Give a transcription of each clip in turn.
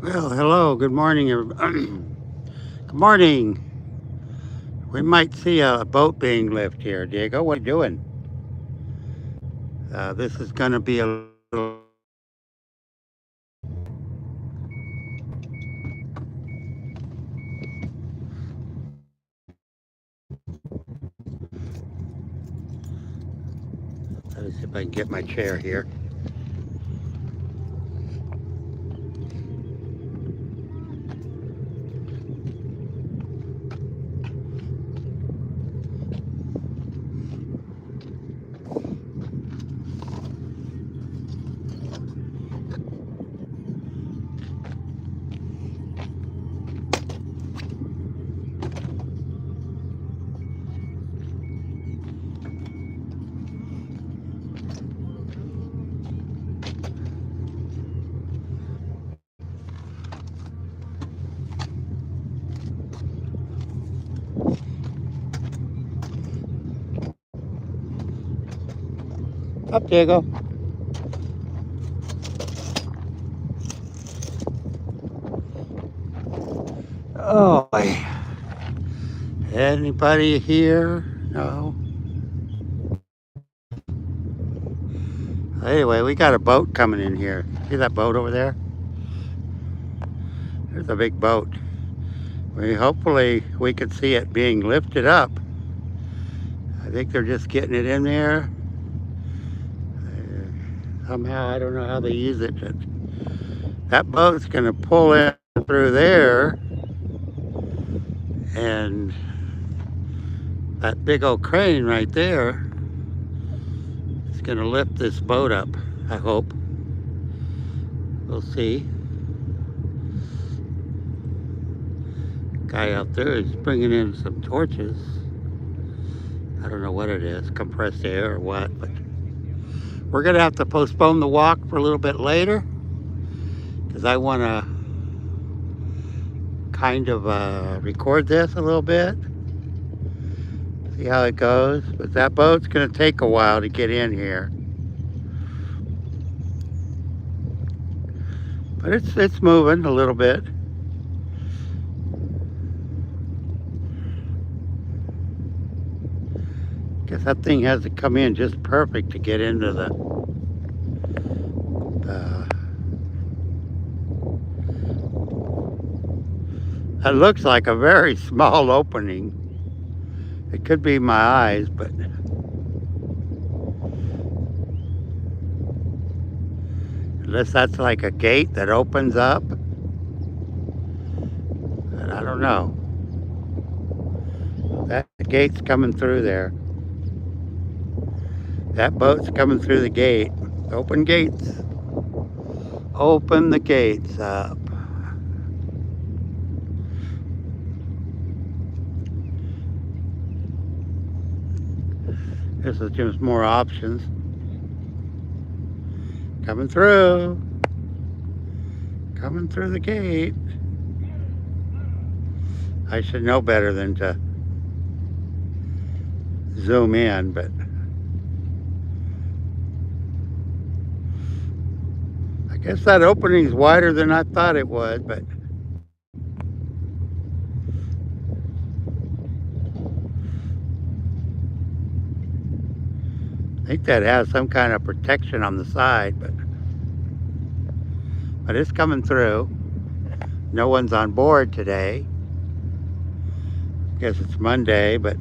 Well, hello, good morning, everybody. Good morning. We might see a boat being lifted here, Diego. What are you doing? This is going to be a little Let me see if I can get my chair here. Up, Diego. Oh, anybody here? No. Anyway, we got a boat coming in here. See that boat over there? There's a big boat. Hopefully we could see it being lifted up. I think they're just getting it in there. Somehow, I don't know how they use it, but that boat's going to pull in through there, and that big old crane right there is going to lift this boat up, I hope. We'll see. Guy out there is bringing in some torches. I don't know what it is, compressed air or what, but we're going to have to postpone the walk for a little bit later because I want to kind of record this a little bit, see how it goes. But that boat's going to take a while to get in here. But it's moving a little bit. Guess that thing has to come in just perfect to get into the that looks like a very small opening. It could be my eyes, but unless that's like a gate that opens up, and I don't know. That gate's coming through there. That boat's coming through the gate. Open gates. Open the gates up. This is just more options. Coming through. Coming through the gate. I should know better than to zoom in, but I guess that opening's wider than I thought it would, but I think that has some kind of protection on the side, but it's coming through. No one's on board today. I guess it's Monday, but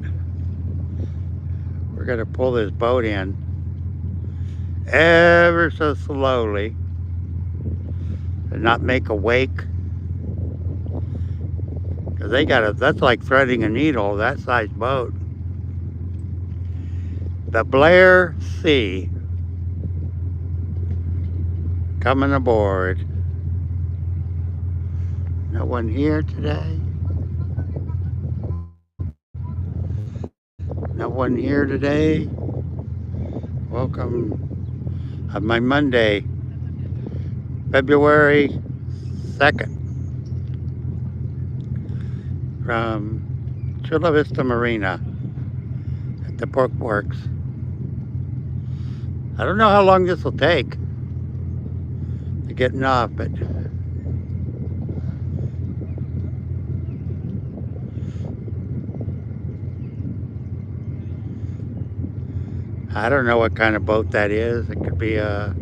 we're gonna pull this boat in ever so slowly and not make a wake. Cause that's like threading a needle, that size boat. The Blair Sea coming aboard. No one here today. No one here today. Welcome on my Monday, February 2nd, from Chula Vista Marina at the Pork Works. I don't know how long this will take to getting off, but I don't know what kind of boat that is. It could be a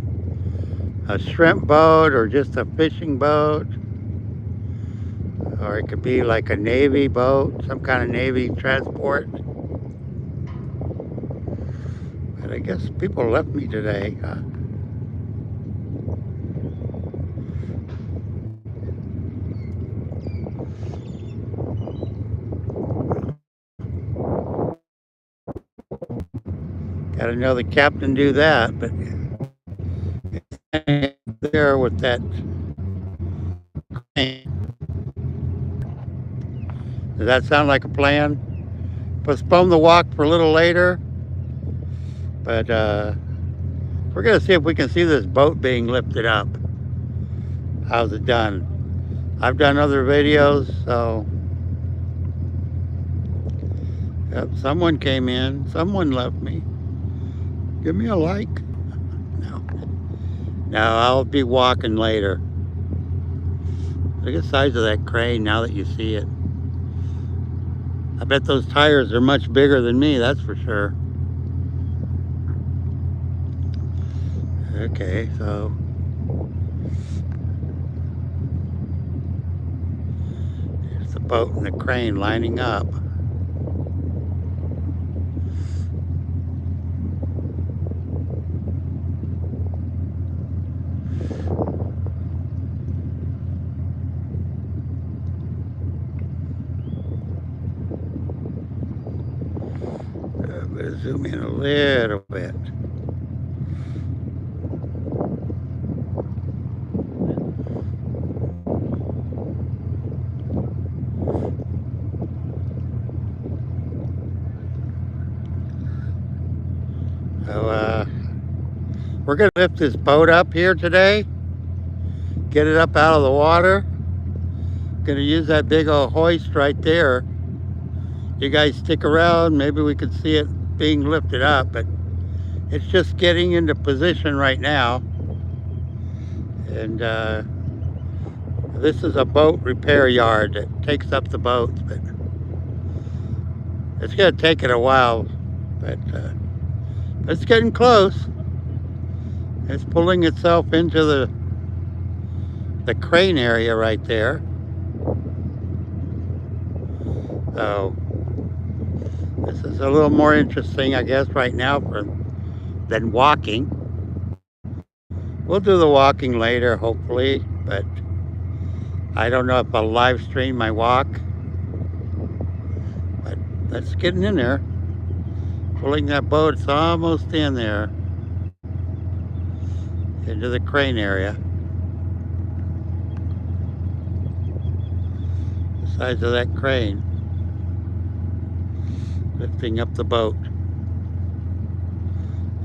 shrimp boat or just a fishing boat. Or it could be like a Navy boat, some kind of Navy transport. But I guess people left me today. Gotta know the captain do that, but there with that crane. Does that sound like a plan? Postpone the walk for a little later, but we're gonna see if we can see this boat being lifted up. How's it done? I've done other videos, so yep, someone came in, someone left me. Give me a like. No, no, I'll be walking later. Look at the size of that crane now that you see it. I bet those tires are much bigger than me, that's for sure. Okay, so here's the boat and the crane lining up. I'm gonna zoom in a little bit. So we're gonna lift this boat up here today, get it up out of the water. Gonna use that big old hoist right there. You guys stick around, maybe we can see it being lifted up, but it's just getting into position right now. And this is a boat repair yard that takes up the boats, but it's gonna take it a while, but it's getting close. It's pulling itself into the crane area right there. So this is a little more interesting, I guess, right now than walking. We'll do the walking later, hopefully, but I don't know if I'll live stream my walk. But that's getting in there. Pulling that boat, it's almost in there. Into the crane area. The size of that crane. Lifting up the boat.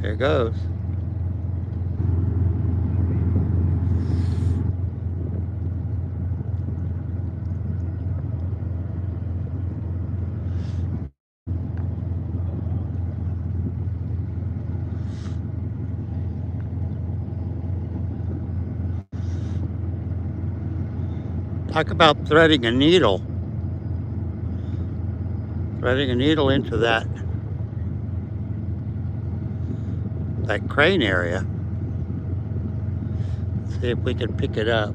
There it goes. Talk about threading a needle. Threading a needle into that crane area. Let's see if we can pick it up.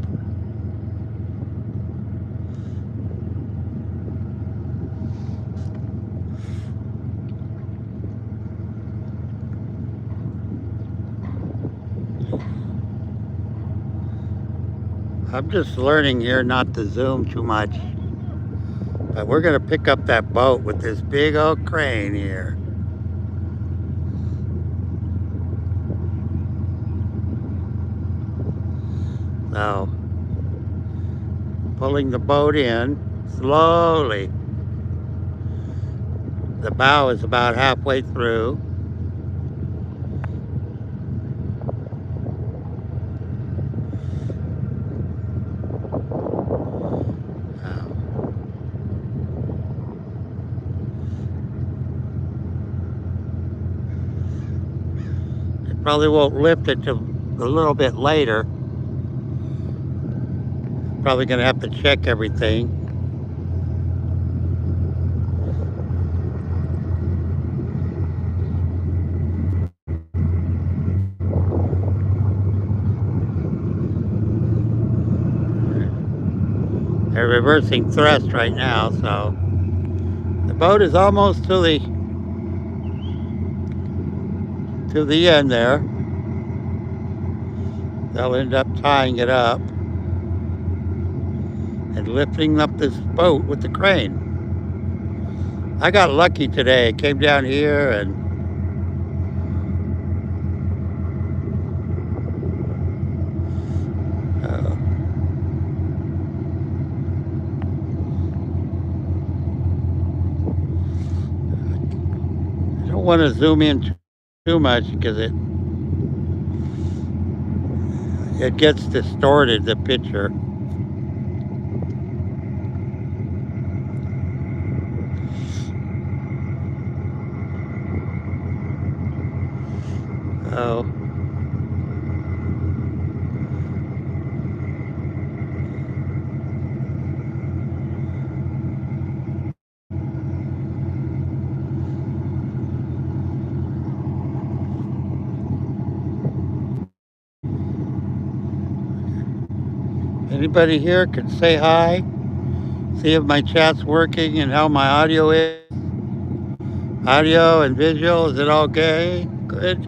I'm just learning here not to zoom too much. But we're gonna pick up that boat with this big old crane here. So, pulling the boat in slowly. The bow is about halfway through. Probably won't lift it till a little bit later. Probably gonna have to check everything. They're reversing thrust right now, so the boat is almost to the end there. They'll end up tying it up and lifting up this boat with the crane. I got lucky today. I came down here and I don't want to zoom in too much because it gets distorted, the picture. Oh. Anybody here can say hi, see if my chat's working and how my audio is. Audio and visual, is it okay? Good.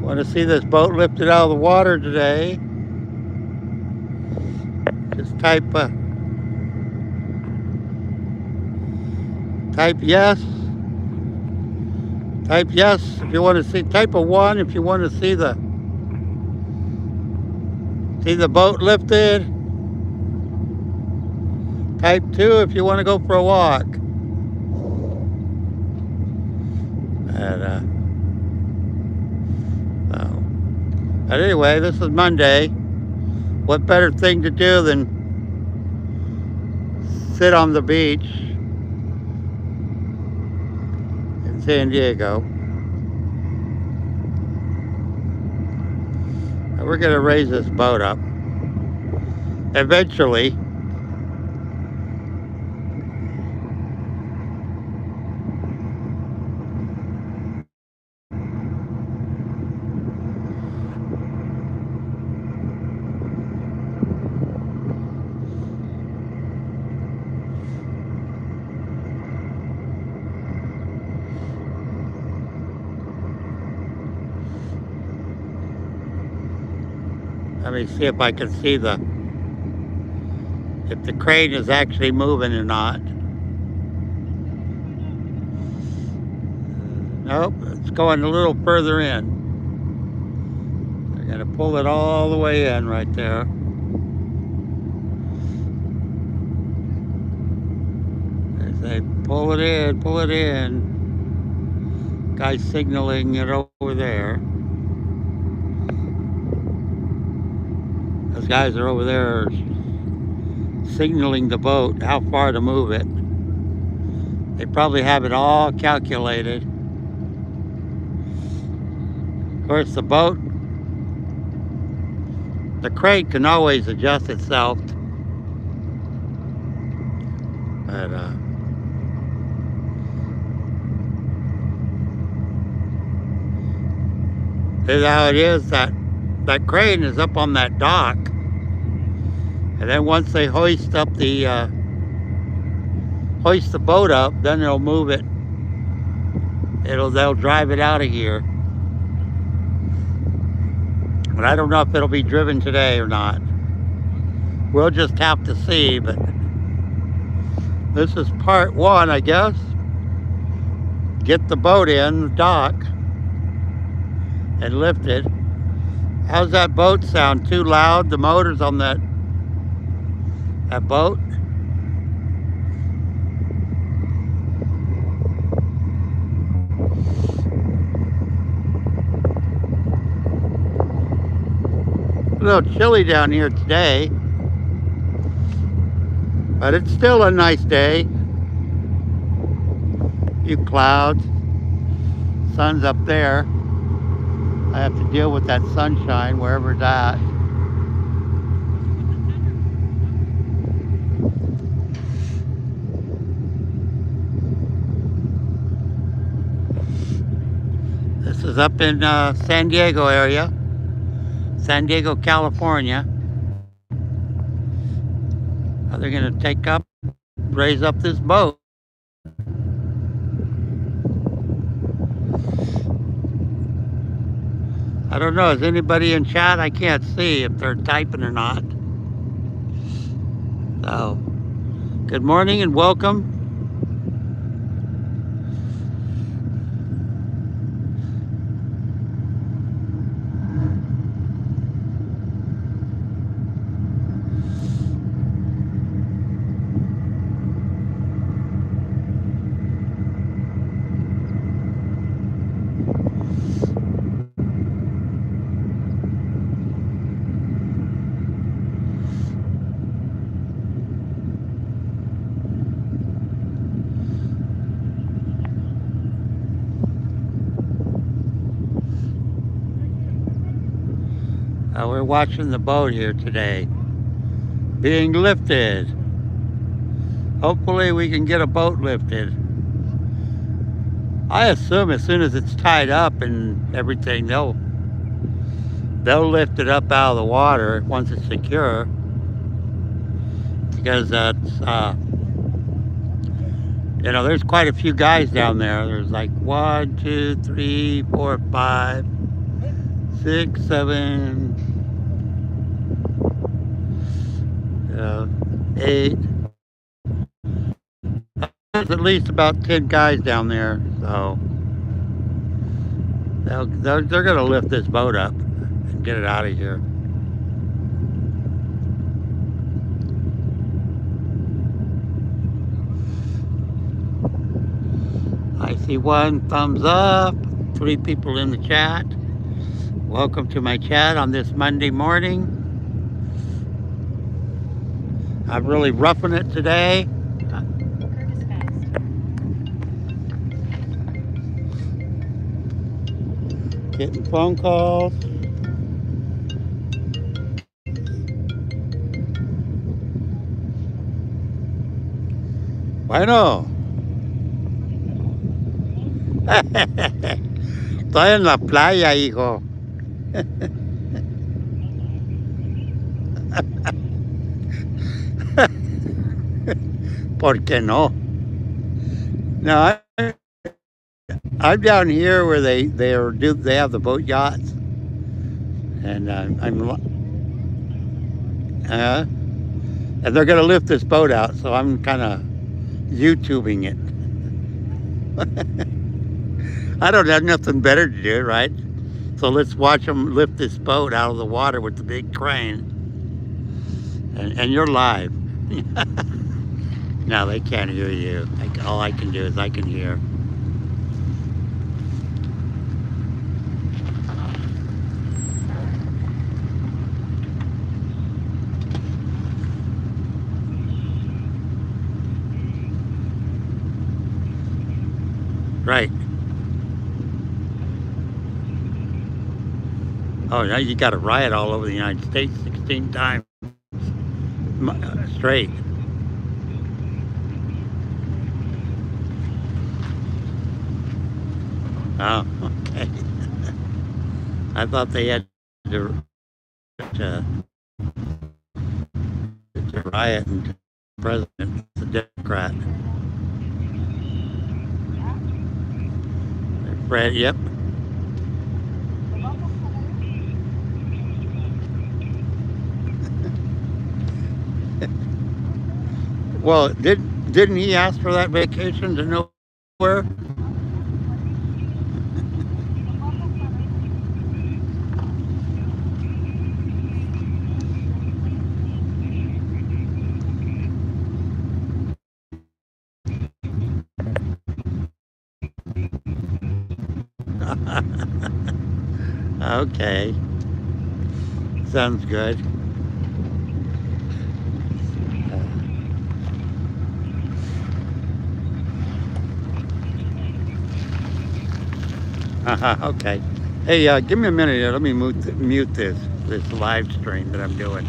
Want to see this boat lifted out of the water today? Just type yes. Type yes if you want to see. Type a 1 if you want to see the boat lifted. Type 2 if you want to go for a walk. But anyway, this is Monday. What better thing to do than sit on the beach in San Diego. And we're going to raise this boat up. Eventually. Let me see if I can see if the crane is actually moving or not. Nope, it's going a little further in. They're going to pull it all the way in right there. As they pull it in. Guy's signaling it over there. Those guys are over there signaling the boat how far to move it. They probably have it all calculated. Of course, the crane can always adjust itself. But this is how it is. That crane is up on that dock, and then once they hoist the boat up, then they'll move it. They'll drive it out of here. But I don't know if it'll be driven today or not. We'll just have to see. But this is part 1, I guess. Get the boat in the dock and lift it. How's that boat sound? Too loud? The motor's on that boat? A little chilly down here today, but it's still a nice day. A few clouds. Sun's up there. I have to deal with that sunshine wherever it's at. This is up in San Diego area, San Diego, California. Are they going to raise up this boat? I don't know. Is anybody in chat? I can't see if they're typing or not. So, good morning and welcome. We're watching the boat here today being lifted. Hopefully we can get a boat lifted. I assume as soon as it's tied up and everything, they'll lift it up out of the water once it's secure, because that's there's quite a few guys down there. There's like 1, 2, 3, 4, 5, 6, 7, 8. There's at least about 10 guys down there, so they're going to lift this boat up and get it out of here. I see 1 thumbs up, 3 people in the chat. Welcome to my chat on this Monday morning. I'm really roughing it today. Getting phone calls. Bueno. Estoy en la playa, hijo. ¿Por qué no? No, I'm down here where they have the boat yachts, and and they're gonna lift this boat out, so I'm kind of YouTubing it. I don't have nothing better to do, right? So let's watch them lift this boat out of the water with the big crane, and you're live. No, they can't hear you. All I can do is I can hear. Right. Oh, now you got a riot all over the United States 16 times straight. Oh, okay. I thought they had to riot and the president, the Democrat. Fred, yep. Well, didn't he ask for that vacation to nowhere? Okay. Sounds good. Okay. Hey, give me a minute here. Let me mute this live stream that I'm doing.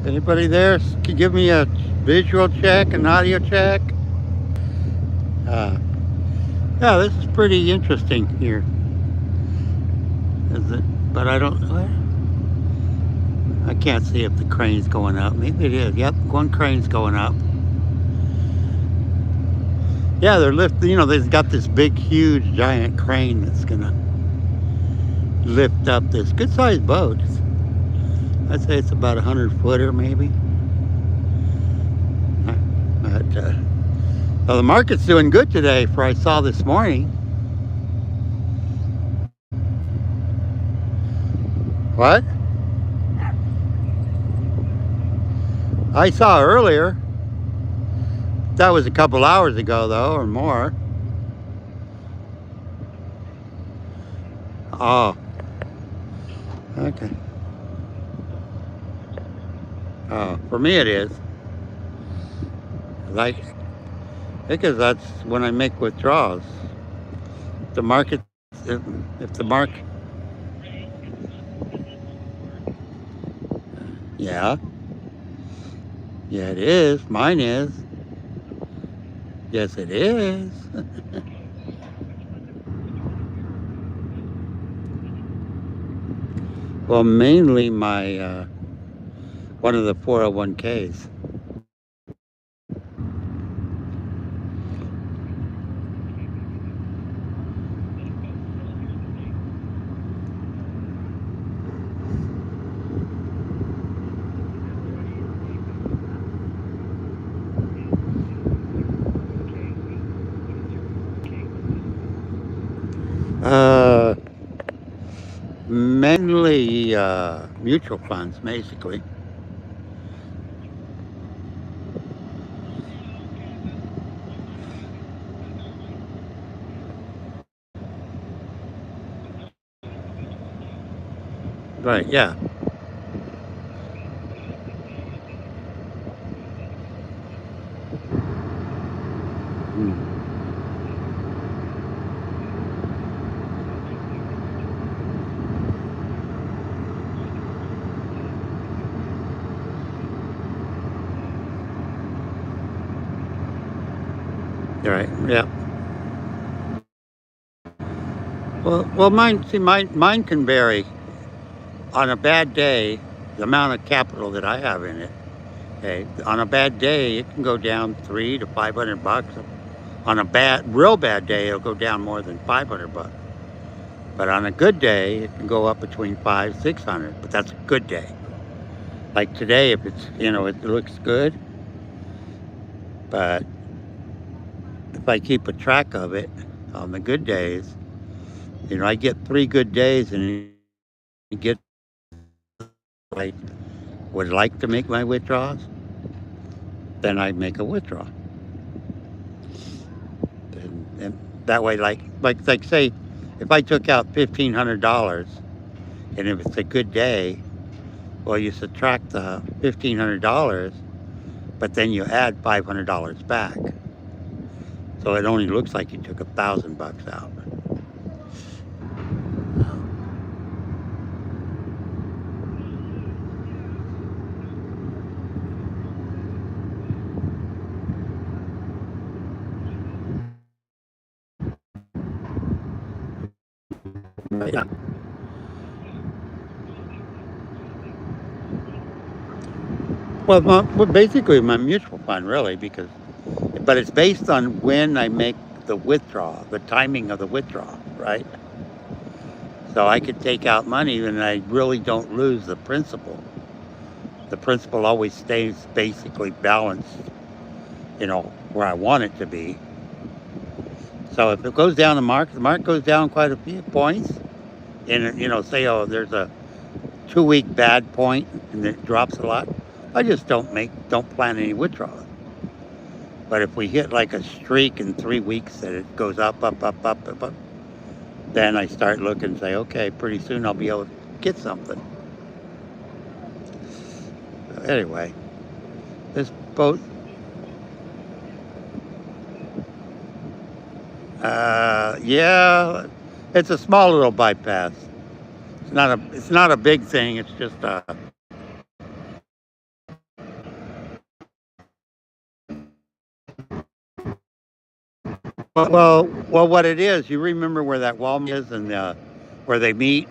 Anybody there can give me a visual check, an audio check? Uh, yeah, this is pretty interesting here. Is it? But I don't. I can't see if the crane's going up. Maybe it is. Yep, one crane's going up. Yeah, they're lifting. You know, they've got this big, huge, giant crane that's gonna lift up this good-sized boat. I'd say it's about 100-footer, maybe. But well, the market's doing good today. For I saw this morning. What? I saw earlier. That was a couple hours ago, though, or more. Oh. Okay. Oh, for me it is. Like, because that's when I make withdrawals. The market, if the market, yeah. Yeah, it is. Mine is. Yes, it is. Well, mainly my, one of the 401ks. Mainly mutual funds, basically. Right, yeah. Mm. Right, yeah. Well, mine can vary. On a bad day, the amount of capital that I have in it. Okay, on a bad day, it can go down $300 to $500. On a real bad day, it'll go down more than $500. But on a good day, it can go up between $500 $600. But that's a good day. Like today, if it's it looks good. But if I keep a track of it on the good days, I get 3 good days, and you get I would like to make my withdrawals, then I make a withdrawal. And that way, like say, if I took out $1,500, and if it's a good day, well, you subtract the $1,500, but then you add $500 back. So it only looks like you took $1,000 out. Yeah. Well, basically my mutual fund, really, but it's based on when I make the withdrawal, the timing of the withdrawal, right? So I could take out money and I really don't lose the principal. The principal always stays basically balanced, where I want it to be. So if it goes down the market goes down quite a few points, and say, there's a 2-week bad point and it drops a lot, I just don't plan any withdrawals. But if we hit like a streak in 3 weeks that it goes up, then I start looking and say, okay, pretty soon I'll be able to get something. So anyway, this boat, yeah, it's a small little bypass. It's not a big thing. It's just Well, what it is, you remember where that Walmart is and where they meet?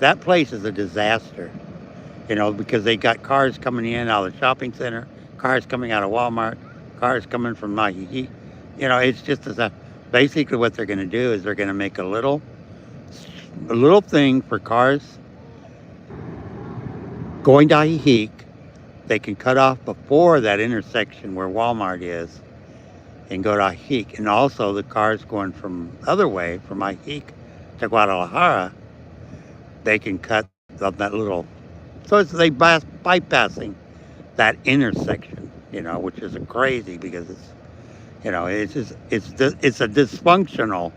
That place is a disaster, because they got cars coming in out of the shopping center, cars coming out of Walmart, cars coming from Nike. It's just basically what they're going to do is they're going to make a little thing for cars going to Ajijic. They can cut off before that intersection where Walmart is and go to Ajijic. And also the cars going from the other way, from Ajijic to Guadalajara, they can cut that little. So they bypassing that intersection, which is crazy because it's just it's a dysfunctional.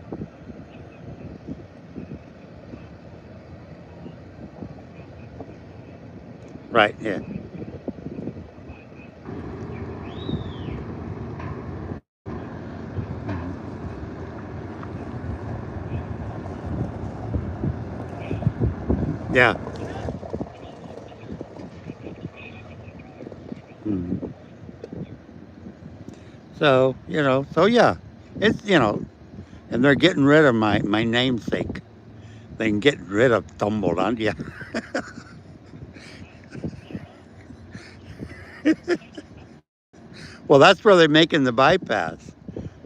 Right? Yeah. Yeah. Mhm. So yeah, it's and they're getting rid of my namesake. They can get rid of Tumbolandia. Well, that's where they're making the bypass.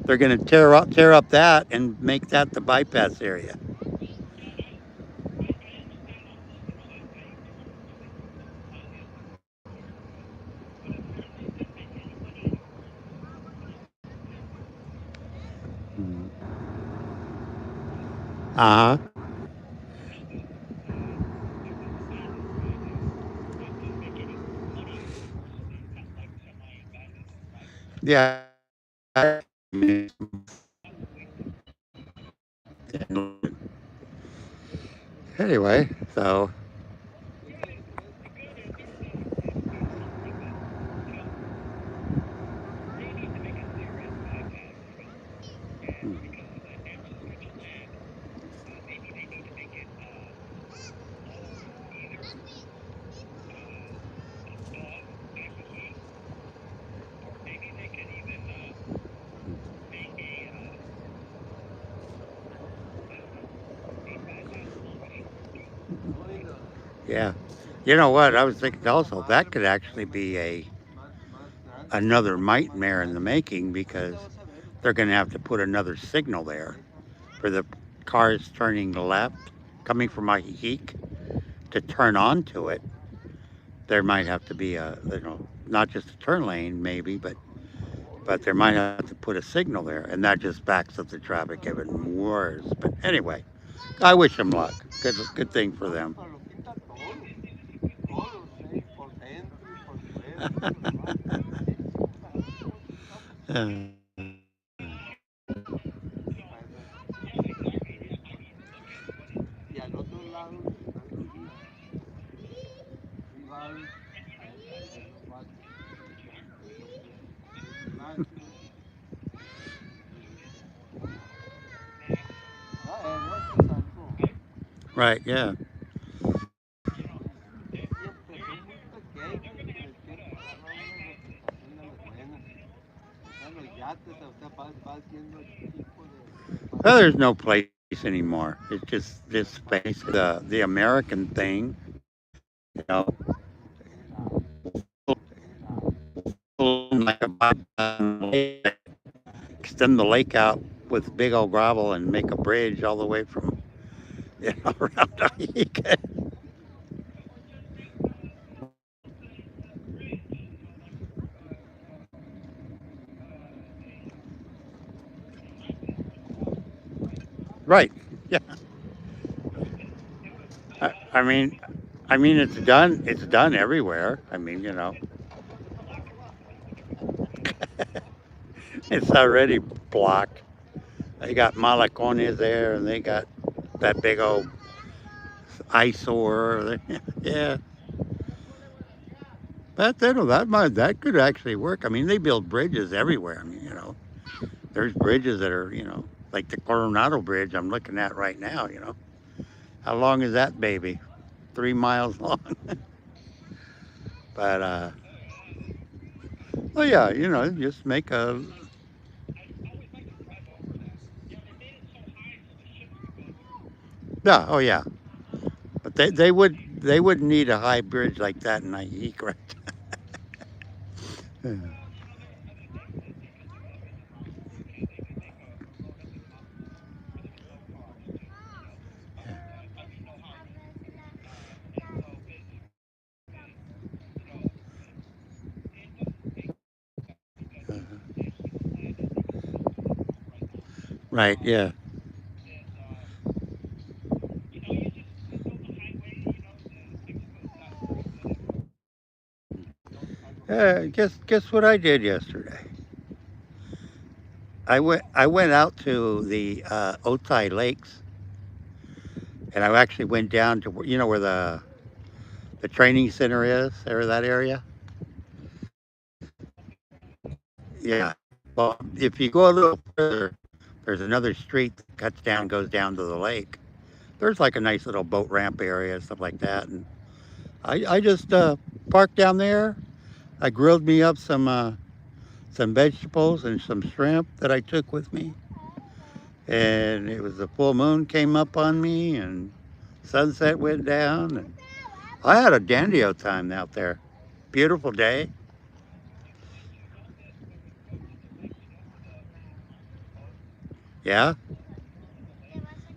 They're going to tear up that and make that the bypass area. Uh huh. Yeah. Anyway, so yeah, you know what? I was thinking also that could actually be another nightmare in the making because they're going to have to put another signal there for the cars turning left, coming from Ajijic to turn onto it. There might have to be not just a turn lane maybe, but there might have to put a signal there, and that just backs up the traffic even worse. But anyway, I wish them luck. Good thing for them. Right? Yeah. Well, there's no place anymore. It's just this space, the American thing, you know, like extend the lake out with big old gravel and make a bridge all the way from around Ica. Right. Yeah. I mean, it's done. It's done everywhere. I mean, it's already blocked. They got Malacones there, and they got that big old eyesore. Yeah, but that could actually work. I mean, they build bridges everywhere. I mean, there's bridges that are like the Coronado Bridge I'm looking at right now. How long is that baby? 3 miles long. But oh yeah, just make a Yeah, oh yeah. But they wouldn't need a high bridge like that in Nike, correct? Yeah. Right, yeah. Guess what I did yesterday? I went out to the Otay Lakes, and I actually went down to where the training center is, or that area. Yeah. Well, if you go a little further, there's another street that cuts down, goes down to the lake. There's like a nice little boat ramp area and stuff like that. And I just parked down there. I grilled me up some vegetables and some shrimp that I took with me. And it was the full moon came up on me, and sunset went down, and I had a dandy old time out there. Beautiful day. Yeah,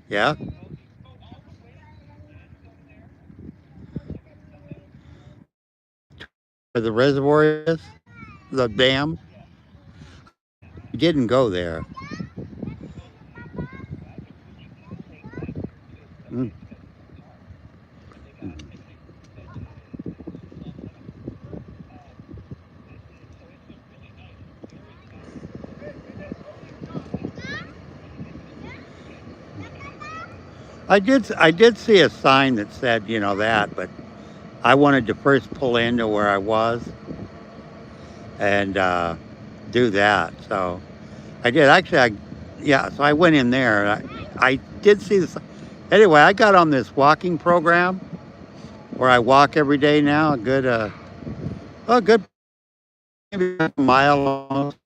yeah. Where the reservoir is, the dam. We didn't go there. Mm. I did see a sign that said, that, but I wanted to first pull into where I was and do that. So I did. Actually, yeah, so I went in there. I did see this. Anyway, I got on this walking program where I walk every day now, a good maybe a mile almost.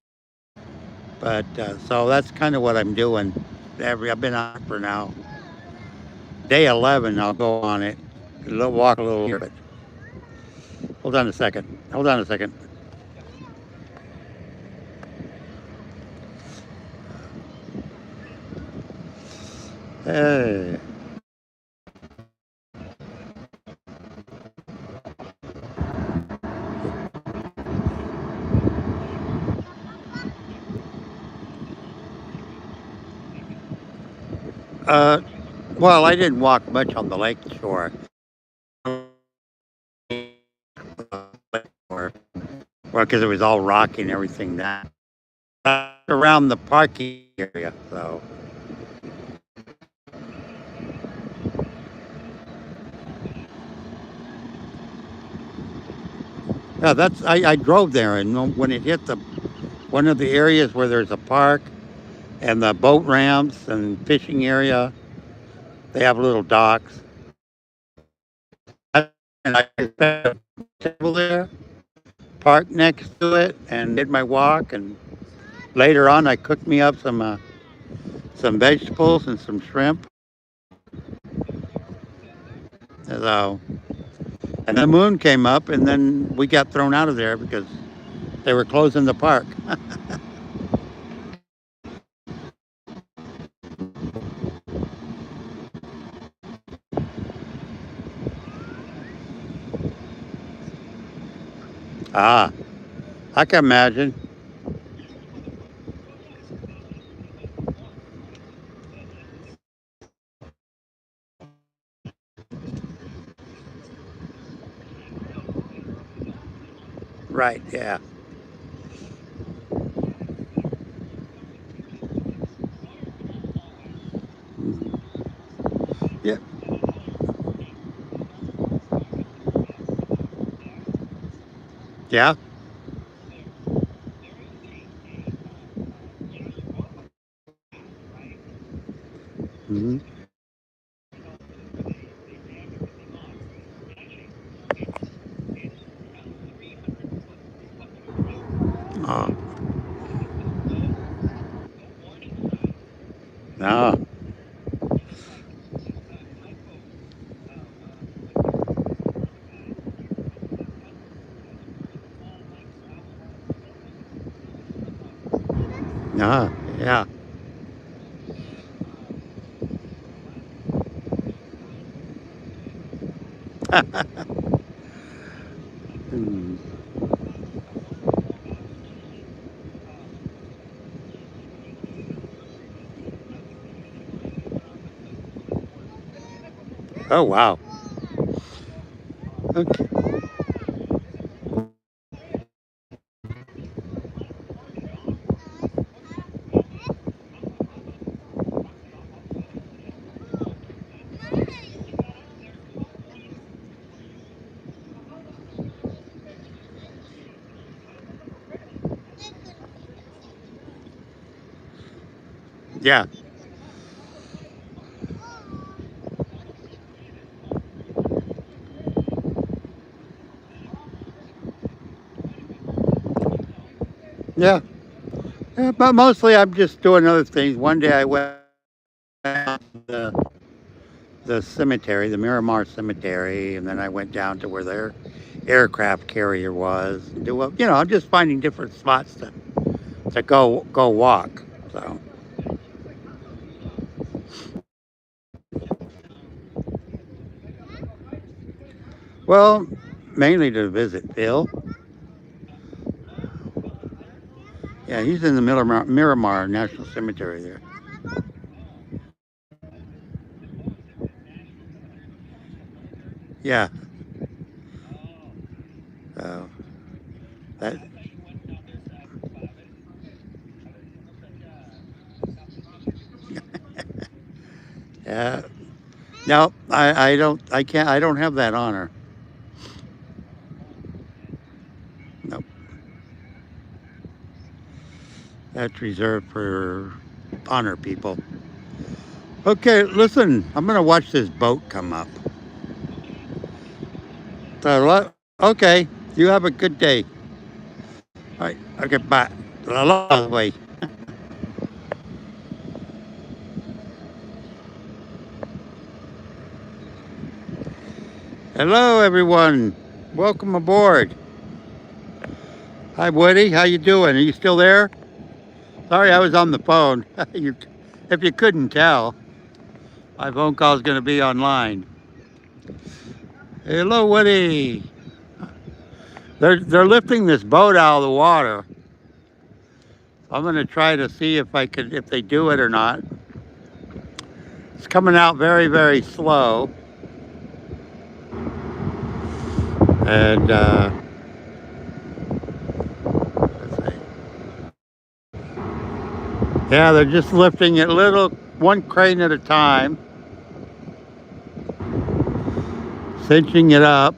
But so that's kind of what I'm doing. I've been on it for now day 11. I'll go on it, walk a little here. But hold on a second. Hold on a second. Hey. Uh, well, I didn't walk much on the lake shore. Well, because it was all rocky and everything that around the parking area. So yeah, I drove there, and when it hit the one of the areas where there's a park and the boat ramps and fishing area, they have little docks. And I spent a table there, parked next to it, and did my walk. And later on, I cooked me up some vegetables and some shrimp. So, and the moon came up, and then we got thrown out of there because they were closing the park. Ah, I can imagine. Right? Yeah. Yeah. Yeah. Hmm. Oh, no. Yeah. Hmm. Oh, wow. Okay. Yeah. Yeah. Yeah, but mostly I'm just doing other things. One day I went to the cemetery, the Miramar Cemetery, and then I went down to where their aircraft carrier was. I'm just finding different spots to go walk. So, well, mainly to visit Bill. Yeah, he's in the Miramar National Cemetery there. Yeah. So that. Yeah. No, I don't. I can't. I don't have that honor. No, that's reserved for honor people. Okay, listen. I'm gonna watch this boat come up. Okay, you have a good day. All right. Okay. Bye. Way. Hello, everyone. Welcome aboard. Hi, Woody. How you doing? Are you still there? Sorry, I was on the phone. If you couldn't tell, my phone call is going to be online. Hello, Woody. They're lifting this boat out of the water. I'm going to try to see if they do it or not. It's coming out very, very slow, and let's see. Yeah, they're just lifting it one crane at a time, cinching it up.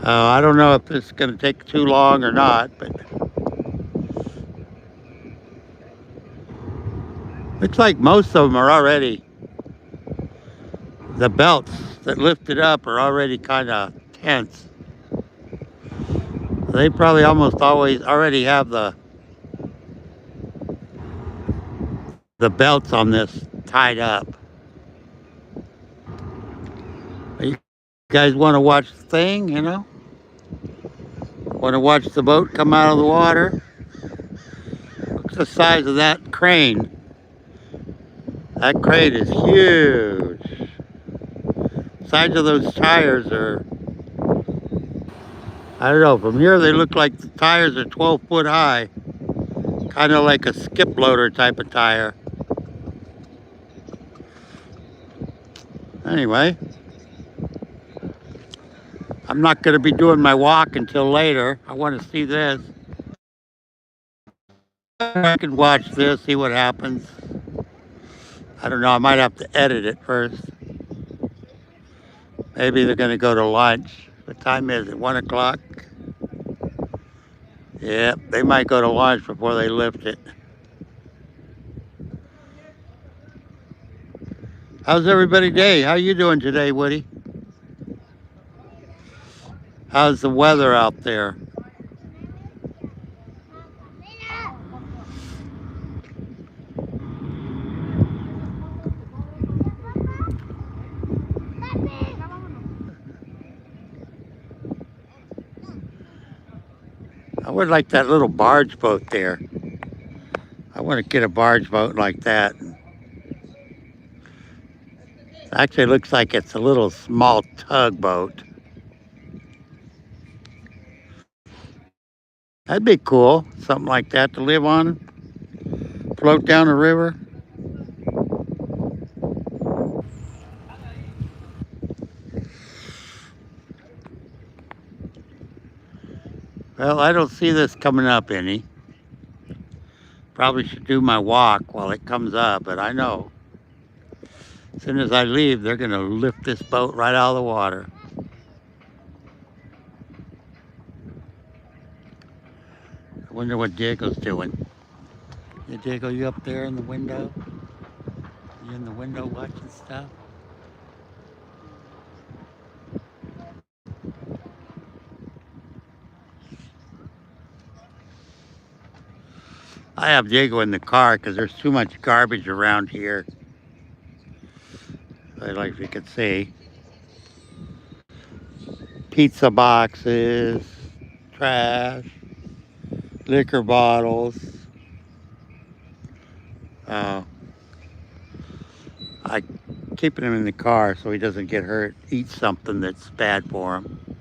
I don't know if this is going to take too long or not, but looks like most of them are already, the belts that lift it up are already kind of tense. They probably almost always already have the belts on this tied up. You guys want to watch the thing, Want to watch the boat come out of the water? Look at the size of that crane. That crane is huge. Size of those tires are, I don't know, from here they look like the tires are 12 foot high. Kind of like a skip loader type of tire. Anyway, I'm not going to be doing my walk until later. I want to see this. I can watch this, see what happens. I don't know, I might have to edit it first. Maybe they're going to go to lunch. What time is it? 1 o'clock? Yeah, they might go to lunch before they lift it. How's everybody day? How you doing today, Woody? How's the weather out there? would like that little barge boat there. I want to get a barge boat like that. Actually, it looks like it's a little small tugboat. That'd be cool, something like that to live on, float down the river. Well, I don't see this coming up any. Probably should do my walk while it comes up, but I know as soon as I leave, they're going to lift this boat right out of the water. I wonder what Diego's doing. Yeah, Diego, you up there in the window? You in the window watching stuff? I have Diego in the car because there's too much garbage around here. I like if you could see. Pizza boxes, trash, liquor bottles. I keeping him in the car so he doesn't get hurt, eat something that's bad for him.